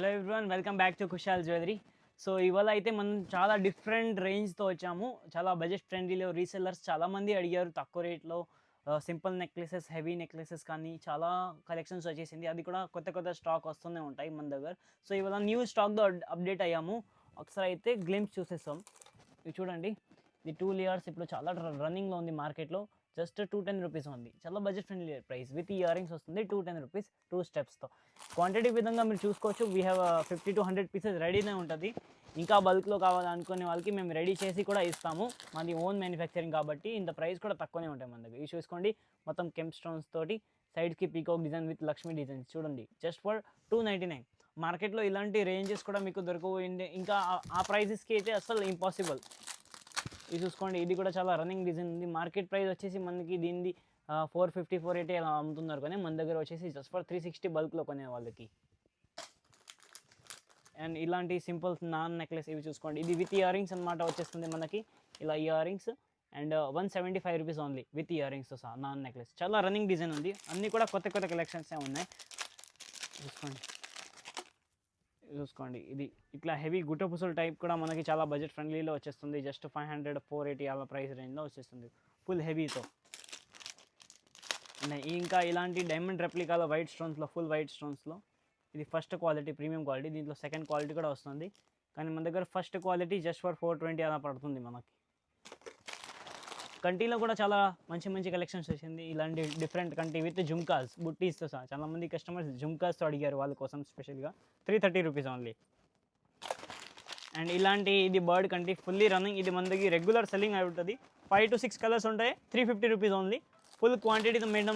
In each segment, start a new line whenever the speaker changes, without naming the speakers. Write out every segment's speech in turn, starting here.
Hello everyone, welcome back to Kushal jewellery. So ఇవాళ అయితే మనం చాలా డిఫరెంట్ రేంజ్తో వచ్చాము. చాలా బడ్జెట్ ఫ్రెండ్లీలో రీసెల్లర్స్ చాలామంది అడిగారు తక్కువ రేట్లో సింపుల్ నెక్లెసెస్, హెవీ నెక్లెసెస్ కానీ చాలా కలెక్షన్స్ వచ్చేసింది. అది కూడా కొత్త కొత్త స్టాక్ వస్తూనే ఉంటాయి మన దగ్గర. సో ఇవాళ న్యూ స్టాక్తో అప్డేట్ అయ్యాము. ఒకసారి అయితే గ్లిమ్స్ చూసేస్తాం. ఇది చూడండి, ఇది 2 లేయర్స్ ఇప్పుడు చాలా రన్నింగ్లో ఉంది మార్కెట్లో. జస్ట్ 210 రూపీస్ ఉంది. చాలా budget friendly price. With ear rings వస్తుంది 210 రూపీస్ 2 స్టెప్స్తో. క్వాంటిటీ విధంగా మీరు చూసుకోవచ్చు. వీ హ్యావ్ 50 to 100 పీసెస్ రెడీనే ఉంటుంది. ఇంకా బల్క్లో కావాలనుకునే వాళ్ళకి మేము రెడీ చేసి కూడా ఇస్తాము. మాది ఓన్ మ్యానుఫ్యాక్చరింగ్ కాబట్టి ఇంత ప్రైస్ కూడా తక్కువనే ఉంటాయి మన దగ్గర. ఇది చూసుకోండి, మొత్తం కెంప్ స్టోన్స్ తోటి సైడ్కి peacock design with Lakshmi designs చూడండి. Just for 299. మార్కెట్లో ఇలాంటి రేంజెస్ కూడా మీకు దొరకవు. ఇంకా ఆ ప్రైజెస్కి అయితే అసలు ఇంపాసిబుల్. ఇది చూసుకోండి, ఇది కూడా చాలా రన్నింగ్ డిజైన్ ఉంది. మార్కెట్ ప్రైస్ వచ్చేసి మనకి దీనిది 450 480 అలా అమ్ముతున్నారు, కానీ మన దగ్గర వచ్చేసి జస్ట్ ఫర్ 360 బల్క్లో కొనే వాళ్ళకి. అండ్ ఇలాంటి సింపుల్ నాన్ నెక్లెస్ ఇవి చూసుకోండి, ఇది విత్ ఇయర్ రింగ్స్ అనమాట వచ్చేస్తుంది మనకి. ఇలా ear rings and 175 rupees only with ear రింగ్స్తో సహా నాన్ నెక్లెస్. చాలా రన్నింగ్ డిజైన్ ఉంది. అన్నీ కూడా కొత్త కొత్త కలెక్షన్సే ఉన్నాయి. చూసుకోండి, ఇది ఇట్లా హెవీ గుట్టపుసలు టైప్ కూడా మనకి చాలా బడ్జెట్ ఫ్రెండ్లీలో వచ్చేస్తుంది. జస్ట్ 500 480 అలా ప్రైస్ రేంజ్లో వచ్చేస్తుంది ఫుల్ హెవీతో. ఇంకా ఇలాంటి డైమండ్ రెప్లికాలో వైట్ స్టోన్స్లో, ఫుల్ వైట్ స్టోన్స్లో ఇది ఫస్ట్ క్వాలిటీ, ప్రీమియం క్వాలిటీ. దీంట్లో సెకండ్ క్వాలిటీ కూడా వస్తుంది, కానీ మన దగ్గర ఫస్ట్ క్వాలిటీ జస్ట్ ఫర్ 420 అలా పడుతుంది మనకి. కంటీలో కూడా చాలా మంచి మంచి కలెక్షన్స్ వచ్చింది. ఇలాంటి డిఫరెంట్ కంటీ విత్ జుమ్కాస్, బుట్టీస్తో సహా. చాలామంది కస్టమర్స్ జుమ్కాస్తో అడిగారు, వాళ్ళ కోసం స్పెషల్గా 330 రూపీస్ ఓన్లీ. అండ్ ఇలాంటి ఇది బర్డ్ కంటీ ఫుల్లీ రన్నింగ్. ఇది మన దగ్గర రెగ్యులర్ సెల్లింగ్ అవుతుంది. 5 to 6 కలర్స్ ఉంటాయి, 350 రూపీస్ ఓన్లీ. ఫుల్ క్వాంటిటీతో మేము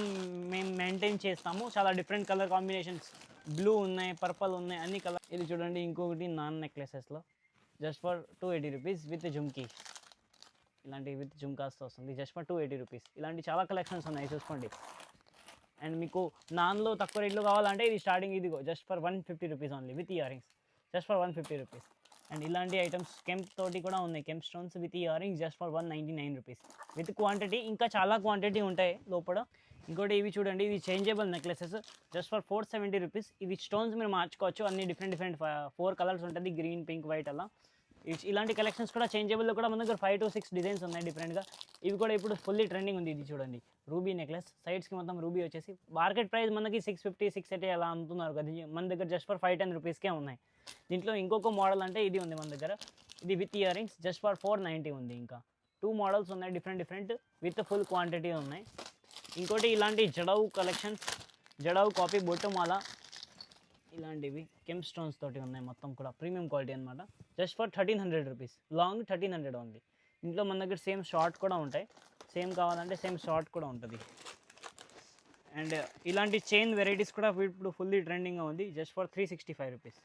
మెయింటైన్ చేస్తాము. చాలా డిఫరెంట్ కలర్ కాంబినేషన్స్, బ్లూ ఉన్నాయి, పర్పుల్ ఉన్నాయి, అన్ని కలర్. ఇది చూడండి, ఇంకొకటి నాన్ నెక్లెసెస్లో just for 280 rupees with jhumki. ఇలాంటి విత్ జుమ్కాస్తో వస్తుంది జస్ట్ ఫర్ 280 రూపీస్. ఇలాంటి చాలా కలెక్షన్స్ ఉన్నాయి చూసుకోండి. అండ్ మీకు నాన్లో తక్కువ రేట్లో కావాలంటే ఇది స్టార్టింగ్ ఇదిగో just for 150 rupees only with ear rings, just for 150 rupees. And ఇలాంటి ఐటమ్స్ కెంప్ తోటి కూడా ఉన్నాయి, kemp stones with ear rings just for 199 rupees with quantity. ఇంకా చాలా క్వాంటిటీ ఉంటాయి లోపల. ఇంకోటి ఇవి చూడండి, ఇవి changeable necklaces just for 470 rupees. ఇవి స్టోన్స్ మీరు మార్చుకోవచ్చు, అన్ని డిఫరెంట్ 4 కలర్స్ ఉంటుంది, గ్రీన్, పింక్, వైట్ అలా. ఇలాంటి కలెక్షన్స్ కూడా చేంజబుల్లో కూడా మన దగ్గర 5 to 6 డిజైన్స్ ఉన్నాయి డిఫరెంట్గా. ఇవి కూడా ఇప్పుడు ఫుల్లీ ట్రెండింగ్ ఉంది. ఇది చూడండి, రూబీ నెక్లెస్, సైడ్స్కి మొత్తం రూబీ వచ్చేసి. మార్కెట్ ప్రైస్ మనకి 650 680 అలా అమ్ముతున్నారు కదా, మన దగ్గర జస్ట్ ఫర్ 510 రూపీస్కే ఉన్నాయి. దీంట్లో ఇంకొక మోడల్ అంటే ఇది ఉంది మన దగ్గర, ఇది with ear rings just for 490 ఉంది. ఇంకా 2 మోడల్స్ ఉన్నాయి డిఫరెంట్ విత్ ఫుల్ క్వాంటిటీ ఉన్నాయి. ఇంకోటి ఇలాంటి జడవు కలెక్షన్స్, జడవు కాపీ బొట్టుమాల, ఇలాంటివి కెంప్ స్టోన్స్ తోటి ఉన్నాయి. మొత్తం కూడా ప్రీమియం క్వాలిటీ అనమాట. జస్ట్ ఫర్ 1300 రూపీస్, లాంగ్ 1300 ఉంది. ఇంట్లో మన దగ్గర సేమ్ షార్ట్ కూడా ఉంటాయి, సేమ్ కావాలంటే సేమ్ షార్ట్ కూడా ఉంటుంది. అండ్ ఇలాంటి చైన్ వెరైటీస్ కూడా ఇప్పుడు ఫుల్లీ ట్రెండింగ్గా ఉంది. జస్ట్ ఫర్ 365 రూపీస్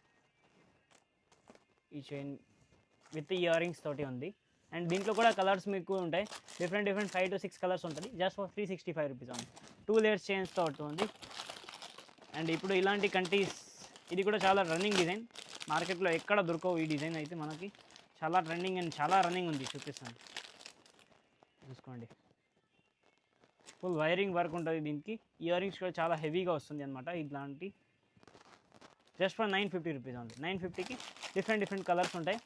ఈ చైన్ విత్ ఇయర్ రింగ్స్ తోటి ఉంది. అండ్ దీంట్లో కూడా కలర్స్ మీకు ఉంటాయి, డిఫరెంట్ 5 to 6 కలర్స్ ఉంటుంది. జస్ట్ ఫర్ 365 రూపీస్ ఉంది. 2 లేయర్స్ చైన్స్తో ఉంటుంది. అండ్ ఇప్పుడు ఇలాంటి కంటీస్, ఇది కూడా చాలా రన్నింగ్ డిజైన్. మార్కెట్లో ఎక్కడ దొరకవు ఈ డిజైన్ అయితే మనకి. చాలా ట్రెండింగ్ అండ్ చాలా రన్నింగ్ ఉంది, చూపిస్తాను చూసుకోండి. ఫుల్ వైరింగ్ వర్క్ ఉంటుంది దీనికి. ఇయర్ రింగ్స్ కూడా చాలా హెవీగా వస్తుంది అనమాట. ఇట్లాంటి జస్ట్ ఫర్ 950 రూపీస్ ఉంది. 950కి డిఫరెంట్ కలర్స్ ఉంటాయి.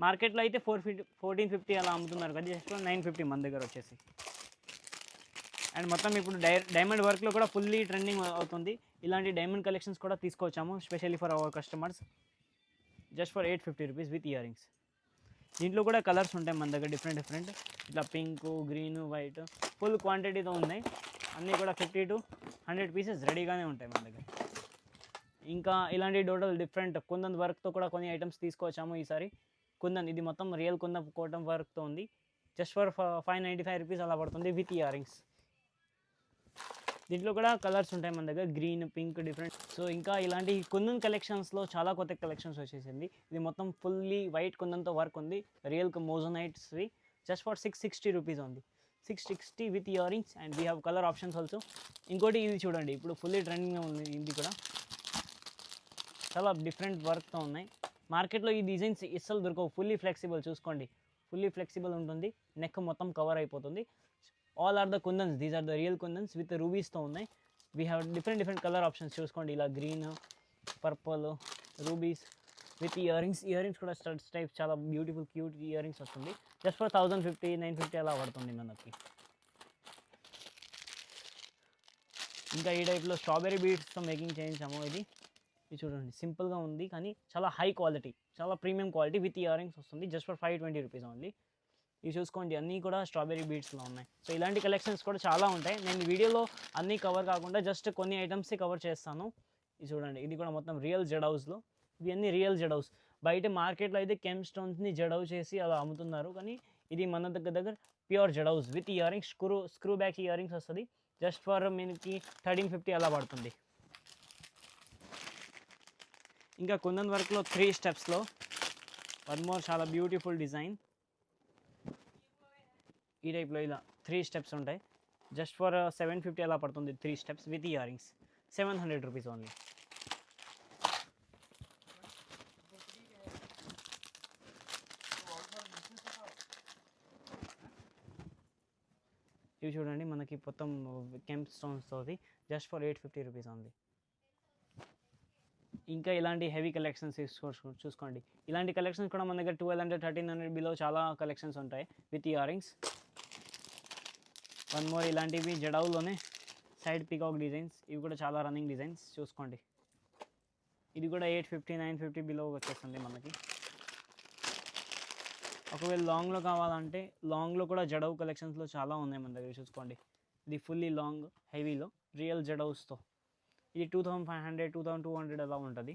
మార్కెట్లో అయితే 1450 అలా అమ్ముతున్నారు కదా, జస్ట్ ఫర్ 950 మన దగ్గర వచ్చేసి. అండ్ మొత్తం ఇప్పుడు డైమండ్ వర్క్లో కూడా ఫుల్లీ ట్రెండింగ్ అవుతుంది. ఇలాంటి డైమండ్ కలెక్షన్స్ కూడా తీసుకొచ్చాము specially for our customers. Just for 850 rupees with ear rings. దీంట్లో కూడా కలర్స్ ఉంటాయి మన దగ్గర డిఫరెంట్. ఇట్లా పింక్, గ్రీన్, వైట్ ఫుల్ క్వాంటిటీతో ఉన్నాయి. అన్నీ కూడా 50 to 100 పీసెస్ రెడీగానే ఉంటాయి మన దగ్గర. ఇంకా ఇలాంటి టోటల్ డిఫరెంట్ కుందన్ వర్క్తో కూడా కొన్ని ఐటమ్స్ తీసుకొచ్చాము ఈసారి. కుందన్, ఇది మొత్తం రియల్ కుందన్ కోటం వర్క్తో ఉంది. జస్ట్ ఫర్ 595 రూపీస్ అలా పడుతుంది విత్ ఇయర్ రింగ్స్. దీంట్లో కూడా కలర్స్ ఉంటాయి మన దగ్గర, గ్రీన్, పింక్, డిఫరెంట్. సో ఇంకా ఇలాంటి కుందన్ కలెక్షన్స్లో చాలా కొత్త కలెక్షన్స్ వచ్చేసింది. ఇది మొత్తం ఫుల్లీ వైట్ కుందన్తో వర్క్ ఉంది, రియల్ మోజోనైట్స్వి. జస్ట్ ఫర్ 660 రూపీస్ ఉంది. 660 with ear rings. And we have colour options also. ఇంకోటి ఇది చూడండి, ఇప్పుడు ఫుల్లీ ట్రెండింగ్గా ఉంది. ఇది కూడా చాలా డిఫరెంట్ వర్క్తో ఉన్నాయి. మార్కెట్లో ఈ డిజైన్స్ ఇస్సలు దొరకవు. ఫుల్లీ ఫ్లెక్సిబుల్ చూసుకోండి, ఫుల్లీ ఫ్లెక్సిబుల్ ఉంటుంది. నెక్ మొత్తం కవర్ అయిపోతుంది. All are the kundans, these are the real kundans with రూబీస్తో ఉన్నాయి. We have different colour options చూసుకోండి. ఇలా green, purple, rubies with ear rings కూడా స్టడ్స్ టైప్ చాలా బ్యూటిఫుల్ క్యూట్ ఇయర్ రింగ్స్ వస్తుంది. జస్ట్ ఫర్ 1050, 950 అలా పడుతుంది మనకి. ఇంకా ఈ టైప్లో స్ట్రాబెరీ బీడ్స్తో మేకింగ్ చేయించాము. ఇది చూడండి సింపుల్గా ఉంది కానీ చాలా హై క్వాలిటీ, చాలా premium quality with ear rings వస్తుంది. Just for 520 rupees only. ఇవి చూసుకోండి అన్నీ కూడా స్ట్రాబెరీ బీడ్స్లో ఉన్నాయి. సో ఇలాంటి కలెక్షన్స్ కూడా చాలా ఉంటాయి. నేను వీడియోలో అన్నీ కవర్ కాకుండా జస్ట్ కొన్ని ఐటమ్సే కవర్ చేస్తాను. ఇది చూడండి, ఇది కూడా మొత్తం రియల్ జెడ్ హౌస్లో. ఇవి అన్నీ రియల్ జెడ్ హౌస్. బయట మార్కెట్లో అయితే కెమ్ స్టోన్స్ని జెడ్ హౌస్ చేసి అలా అమ్ముతున్నారు, కానీ ఇది మన దగ్గర pure Z house with ear rings, screw back year rings వస్తుంది. జస్ట్ ఫర్ మనకి 1350 అలా పడుతుంది. ఇంకా కుందన్ వర్క్లో 3 స్టెప్స్లో వన్ మోర్ చాలా బ్యూటిఫుల్ డిజైన్. ఈ టైప్లో ఇలా 3 స్టెప్స్ ఉంటాయి. జస్ట్ ఫర్ 750 అలా పడుతుంది 3 steps with ear rings. 700 rupees only. ఇవి చూడండి మనకి మొత్తం కెంప్ స్టోన్స్తో జస్ట్ ఫర్ 850 రూపీస్ ఓన్లీ. ఇంకా ఇలాంటి హెవీ కలెక్షన్స్ చూసుకోండి. ఇలాంటి కలెక్షన్స్ కూడా మన దగ్గర 1200, 1300 బిలో చాలా కలెక్షన్స్ ఉంటాయి with ear rings. One more ఇలాంటివి జడౌలోనే సైడ్ పికాక్ డిజైన్స్. ఇవి కూడా చాలా రన్నింగ్ డిజైన్స్ చూసుకోండి. ఇది కూడా 850, 950 బిలో వచ్చేస్తుంది మనకి. ఒకవేళ లాంగ్లో కావాలంటే లాంగ్లో కూడా జడౌ కలెక్షన్స్లో చాలా ఉన్నాయి మన దగ్గర చూసుకోండి. ఇది ఫుల్లీ లాంగ్ హెవీలో రియల్ జడౌస్తో. ఇది 2500, 2200 అలా ఉంటుంది.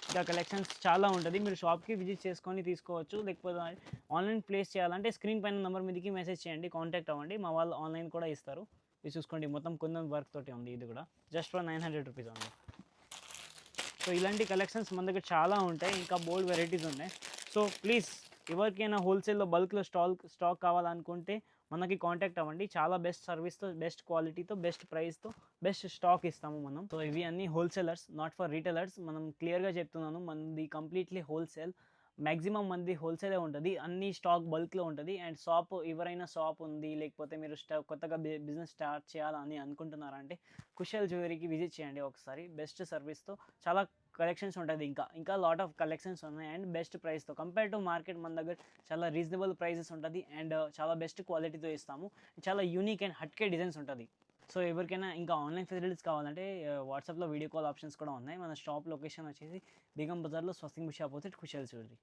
ఇంకా కలెక్షన్స్ చాలా ఉంటుంది. మీరు షాప్కి విజిట్ చేసుకొని తీసుకోవచ్చు. లేకపోతే ఆన్లైన్ ప్లేస్ చేయాలంటే స్క్రీన్ పైన నెంబర్ మీదకి మెసేజ్ చేయండి, కాంటాక్ట్ అవ్వండి. మా వాళ్ళు ఆన్లైన్ కూడా ఇస్తారు. ఇది చూసుకోండి మొత్తం కుందన్ వర్క్ తోటి ఉంది. ఇది కూడా జస్ట్ ఫర్ 900 రూపీస్ ఉంది. సో ఇలాంటి కలెక్షన్స్ మన దగ్గర చాలా ఉంటాయి. ఇంకా బోల్డ్ వెరైటీస్ ఉన్నాయి. సో ప్లీజ్ ఎవరికైనా హోల్సేల్లో బల్క్లో స్టాక్ కావాలనుకుంటే మనకి కాంటాక్ట్ అవ్వండి. చాలా బెస్ట్ సర్వీస్తో, బెస్ట్ క్వాలిటీతో, బెస్ట్ ప్రైస్తో బెస్ట్ స్టాక్ ఇస్తాము మనం. సో ఇవి అన్నీ హోల్సేలర్స్, నాట్ ఫర్ రీటైలర్స్. మనం క్లియర్గా చెప్తున్నాను, మనది కంప్లీట్లీ హోల్సేల్. మ్యాక్సిమం మంది హోల్సేలే ఉంటుంది. అన్ని స్టాక్ బల్క్లో ఉంటుంది. అండ్ షాప్ ఎవరైనా షాప్ ఉంది, లేకపోతే మీరు కొత్తగా బిజినెస్ స్టార్ట్ చేయాలని అనుకుంటున్నారంటే కుశల్ జ్యువెలరీకి విజిట్ చేయండి ఒకసారి. బెస్ట్ సర్వీస్తో చాలా కలెక్షన్స్ ఉంటుంది. ఇంకా లాట్ ఆఫ్ కలెక్షన్స్ ఉన్నాయి. అండ్ బెస్ట్ ప్రైస్తో కంపేర్ టు మార్కెట్ మన దగ్గర చాలా రీజనబుల్ ప్రైజెస్ ఉంటుంది. అండ్ చాలా బెస్ట్ క్వాలిటీతో ఇస్తాము. చాలా యూనిక్ అండ్ హట్కే డిజైన్స్ ఉంటుంది. సో ఎవరికైనా ఇంకా ఆన్లైన్ ఫెసిలిటీస్ కావాలంటే వాట్సాప్లో వీడియో కాల్ ఆప్షన్స్ కూడా ఉన్నాయి. మన షాప్ లొకేషన్ వచ్చేసి బేగం బజార్లో స్వస్తిక్ బుక్ ఆపోజిట్ కుశల్ జ్యువెలరీ.